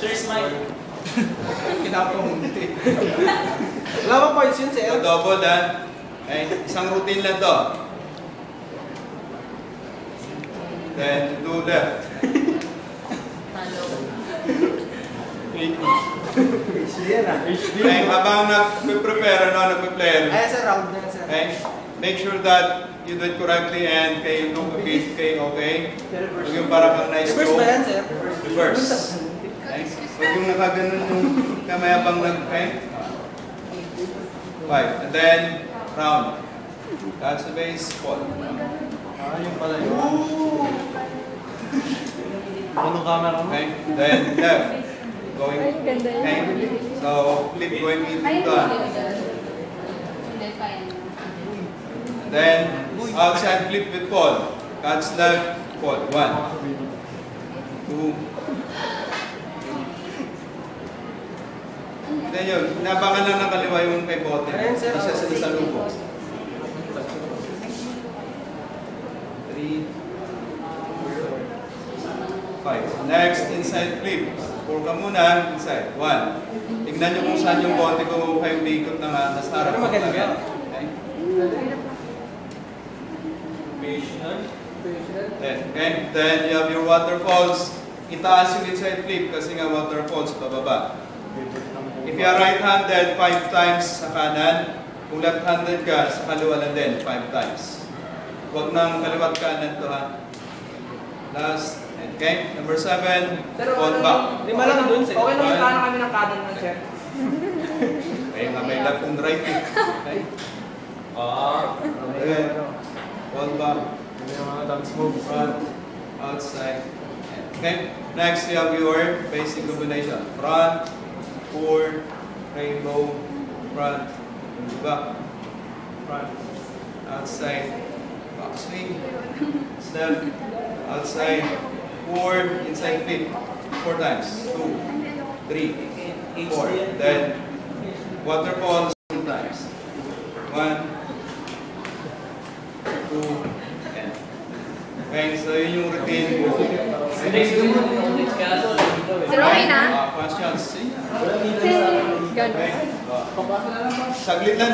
Cheers, Mike. Kinapamunti. Wala bang points yun, sir? Double, ha? Okay, isang routine lang to. Then, do left. Okay, habang nag-prepare, nag-prepare. Ayan, sir, round na yan, sir. Okay, make sure that you do it correctly and kayo look a bit, okay? Huwag yung para kang nice Reverse ba yan, sir? Reverse. Okay? Huwag yung nakaganon yung kamay habang okay? 5. And then, round. That's the base, fall. Yung pala yun. Anong camera mo? Okay, then left. Going, okay? So, flip going into the. And then, outside flip with fall. Cuts left, fall. 1, 2, then yun, nabangan lang ng kaliwa yung kay bote. Ayan, sir. Isa sa salubo. 3, 5. Next, inside flip. 4 ka muna, inside. 1. Tingnan nyo kung saan yung bote ko kayo umiikot na nga. Nasa harap. Ano maganda yan? Okay. Patient. Okay. Then you have your waterfalls. Itaas yung inside flip kasi nga waterfalls pababa. If you are right-handed, 5 times sa kanan. Kung left-handed ka, sa kaliwa lang din, 5 times. Huwag nang kaliwat kanan to, ha. Last. Okay. Number 7. Fall back. 5 lang dun, sir. Okay lang yung plano kami ng kanan ng sir. Okay, nga may left and right. Okay. Okay. Fall back. Yung mga dance moves. Front. Outside. Okay. Next, you have your basic combination. Front. Forward. Rainbow. Front. Back. Front. Outside. Back swing. Step. Outside. Forward. Inside flip. 4 times. 2, 3, 4. Then waterfalls 2 times. 1, 2, and okay, so yun yung routine. Sir, okay na? Questions? Ganun. Okay. Saglit lang.